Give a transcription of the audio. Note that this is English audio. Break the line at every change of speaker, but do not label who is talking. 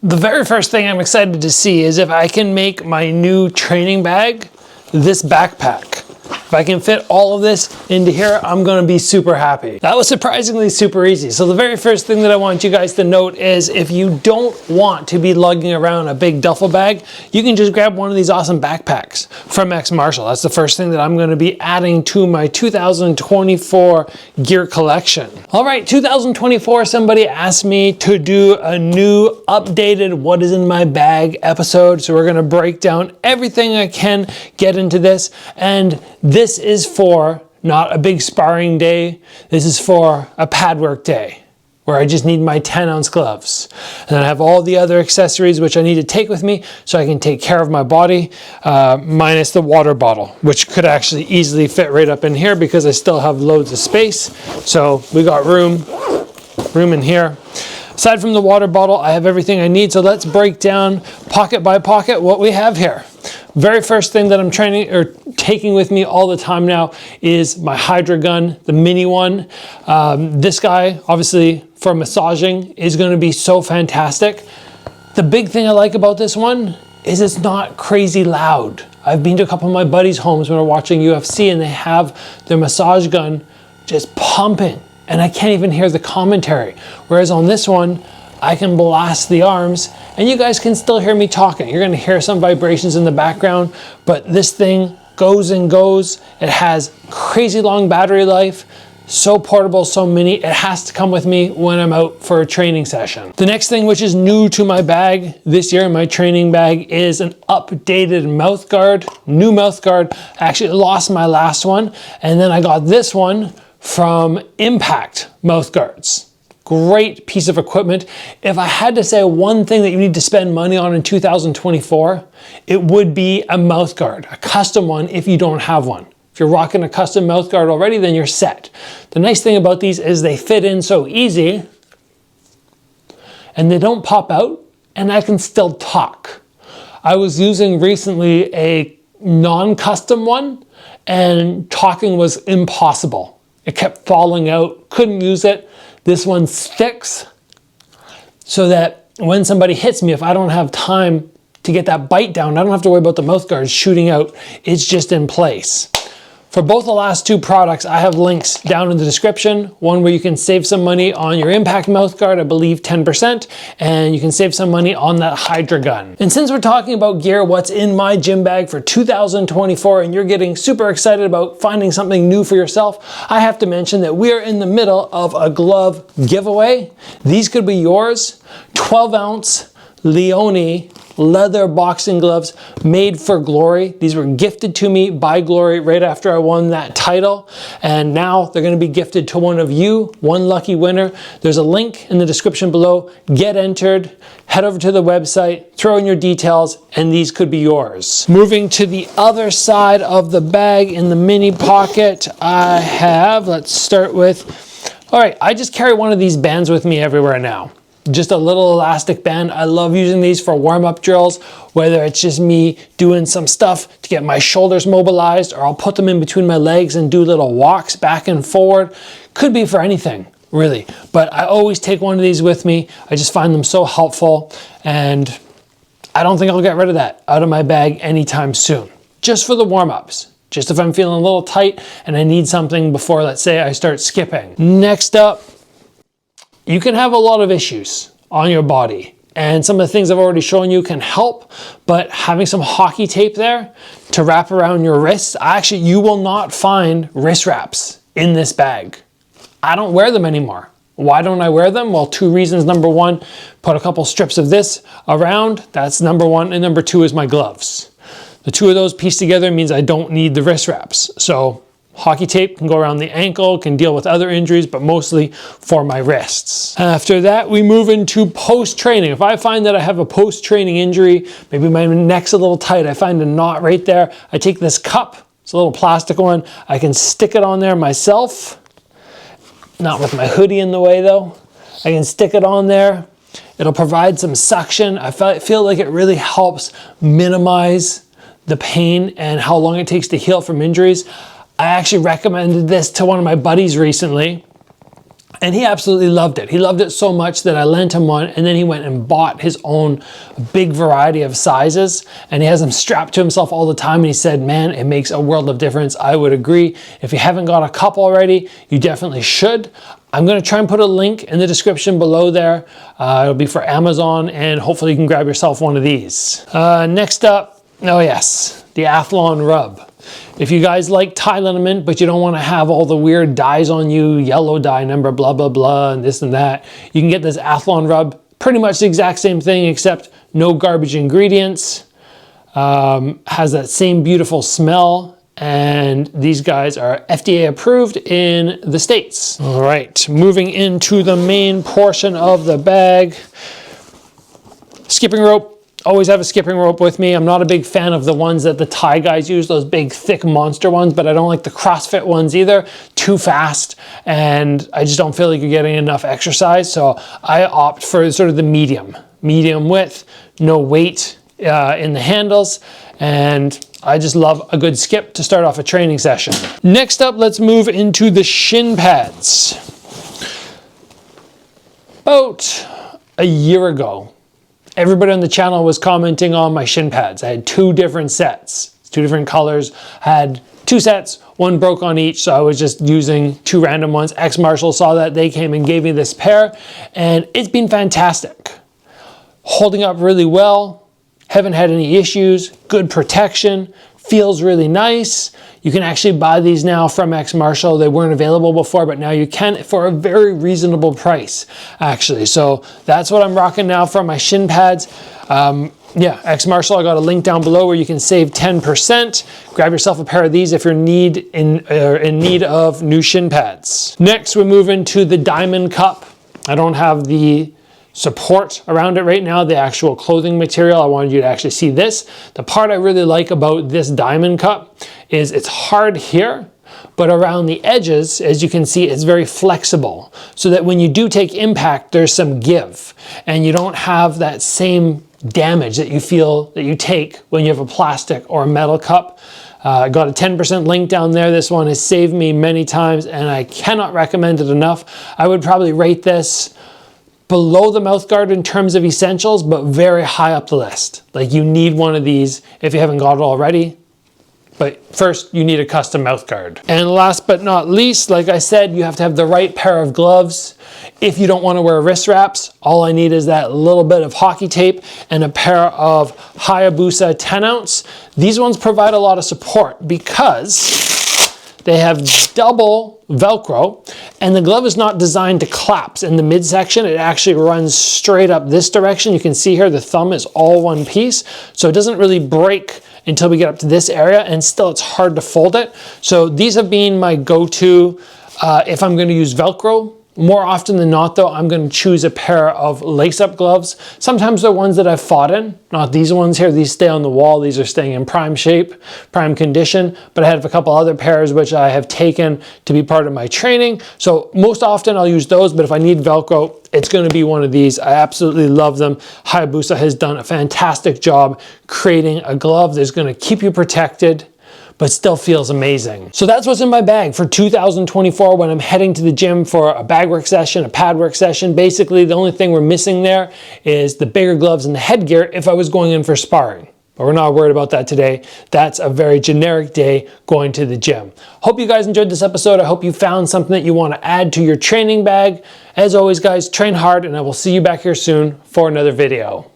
The very first thing I'm excited to see is if I can make my new training bag this backpack. If I can fit all of this into here, I'm gonna be super happy. That was surprisingly super easy. So the very first thing that I want you guys to note is if you don't want to be lugging around a big duffel bag, you can just grab one of these awesome backpacks from XMartial. That's the first thing that I'm gonna be adding to my 2024 gear collection. All right, 2024, somebody asked me to do a new updated what is in my bag episode. So we're gonna break down everything I can get into this. And this is for not a big sparring day. This is for a pad work day where I just need my 10-ounce gloves. And then I have all the other accessories which I need to take with me so I can take care of my body, minus the water bottle, which could actually easily fit right up in here because I still have loads of space. So we got room in here. Aside from the water bottle, I have everything I need. So let's break down pocket by pocket what we have here. Very first thing that I'm taking with me all the time now is my Hydra gun, the mini one. This guy, obviously for massaging, is gonna be so fantastic. The big thing I like about this one is it's not crazy loud. I've been to a couple of my buddies' homes when we're watching UFC and they have their massage gun just pumping and I can't even hear the commentary. Whereas on this one, I can blast the arms and you guys can still hear me talking. You're gonna hear some vibrations in the background, but this thing goes and goes. It has crazy long battery life, so portable, so mini. It has to come with me when I'm out for a training session. The next thing which is new to my bag this year, my training bag, is an updated mouth guard, new mouth guard. I actually lost my last one and then I got this one from Impact Mouth Guards. Great piece of equipment. If I had to say one thing that you need to spend money on in 2024, it would be a mouth guard, a custom one if you don't have one. If you're rocking a custom mouth guard already, then you're set. The nice thing about these is they fit in so easy and they don't pop out and I can still talk. I was using recently a non-custom one and talking was impossible. It kept falling out, couldn't use it. This one sticks so that when somebody hits me, if I don't have time to get that bite down, I don't have to worry about the mouth guards shooting out. It's just in place. For both the last two products, I have links down in the description. One where you can save some money on your Impact mouth guard, I believe 10%, and you can save some money on that Hydra gun. And since we're talking about gear, what's in my gym bag for 2024, and you're getting super excited about finding something new for yourself, I have to mention that we are in the middle of a glove giveaway. These could be yours. 12-ounce Leone leather boxing gloves made for Glory. These were gifted to me by Glory right after I won that title. And now they're going to be gifted to one of you, one lucky winner. There's a link in the description below. Get entered, head over to the website, throw in your details, and these could be yours. Moving to the other side of the bag in the mini pocket, I have, let's start with, all right, I just carry one of these bands with me everywhere now. Just a little elastic band. I love using these for warm-up drills, whether it's just me doing some stuff to get my shoulders mobilized, or I'll put them in between my legs and do little walks back and forward. Could be for anything, really. But I always take one of these with me. I just find them so helpful, and I don't think I'll get rid of that out of my bag anytime soon. Just for the warm-ups. Just if I'm feeling a little tight and I need something before, let's say, I start skipping. Next up, you can have a lot of issues on your body, and some of the things I've already shown you can help, but having some hockey tape there to wrap around your wrists, actually you will not find wrist wraps in this bag. I don't wear them anymore. Why don't I wear them? Well, two reasons. Number one, put a couple strips of this around. That's number one. And number two is my gloves. The two of those pieced together means I don't need the wrist wraps. So hockey tape can go around the ankle, can deal with other injuries, but mostly for my wrists. After that, we move into post-training. If I find that I have a post-training injury, maybe my neck's a little tight, I find a knot right there, I take this cup, it's a little plastic one, I can stick it on there myself, not with my hoodie in the way though. I can stick it on there. It'll provide some suction. I feel like it really helps minimize the pain and how long it takes to heal from injuries. I actually recommended this to one of my buddies recently, And he absolutely loved it. He loved it so much that I lent him one, and then he went and bought his own big variety of sizes, and he has them strapped to himself all the time, and he said, man, it makes a world of difference. I would agree. If you haven't got a couple already, you definitely should. I'm gonna try and put a link in the description below there. It'll be for Amazon, and hopefully you can grab yourself one of these. Next up, oh yes, the Athlon Rub. If you guys like Thai liniment, but you don't want to have all the weird dyes on you, yellow dye number, blah, blah, blah, and this and that, you can get this Athlon Rub. Pretty much the exact same thing, except no garbage ingredients. Has that same beautiful smell. And these guys are FDA approved in the States. All right, moving into the main portion of the bag. Skipping rope. Always have a skipping rope with me. I'm not a big fan of the ones that the Thai guys use, those big thick monster ones, but I don't like the CrossFit ones either. Too fast, and I just don't feel like you're getting enough exercise. So I opt for sort of the medium width, no weight in the handles, and I just love a good skip to start off a training session. Next up, let's move into the Shinpads. About a year ago, everybody on the channel was commenting on my Shinpads. I had 2 different sets, 2 different colors. I had 2 sets, 1 broke on each, so I was just using 2 random ones. XMartial saw that, they came and gave me this pair, and it's been fantastic. Holding up really well, haven't had any issues, good protection, feels really nice. You can actually buy these now from XMartial. They weren't available before, but now you can for a very reasonable price, actually. So that's what I'm rocking now for my Shinpads. Yeah, XMartial, I got a link down below where you can save 10%. Grab yourself a pair of these if you're in need of new Shinpads. Next, we move into the Diamond Cup. I don't have the support around it right now, the actual clothing material. I wanted you to actually see this. The part I really like about this Diamond Cup is it's hard here, but around the edges, as you can see, it's very flexible, so that when you do take impact, there's some give, and you don't have that same damage that you feel that you take when you have a plastic or a metal cup. I got a 10% link down there. This one has saved me many times, and I cannot recommend it enough. I would probably rate this below the Mouthguard in terms of essentials, but very high up the list. Like, you need one of these if you haven't got it already. But first, you need a custom Mouthguard. And last but not least, like I said, you have to have the right pair of gloves. If you don't want to wear wrist wraps, all I need is that little bit of hockey tape and a pair of Hayabusa 10 ounce. These ones provide a lot of support because they have double Velcro, and the glove is not designed to collapse in the midsection. It actually runs straight up this direction. You can see here the thumb is all one piece, so it doesn't really break until we get up to this area, and still it's hard to fold it. So these have been my go-to if I'm going to use Velcro. More often than not, though, I'm going to choose a pair of lace-up gloves. Sometimes they're ones that I've fought in, not these ones here. These stay on the wall. These are staying in prime shape, prime condition. But I have a couple other pairs which I have taken to be part of my training. So most often I'll use those, but if I need Velcro, it's going to be one of these. I absolutely love them. Hayabusa has done a fantastic job creating a glove that's going to keep you protected, but still feels amazing. So that's what's in my bag for 2024 when I'm heading to the gym for a bag work session, a pad work session. Basically, the only thing we're missing there is the bigger gloves and the headgear if I was going in for sparring. But we're not worried about that today. That's a very generic day going to the gym. Hope you guys enjoyed this episode. I hope you found something that you want to add to your training bag. As always, guys, train hard, and I will see you back here soon for another video.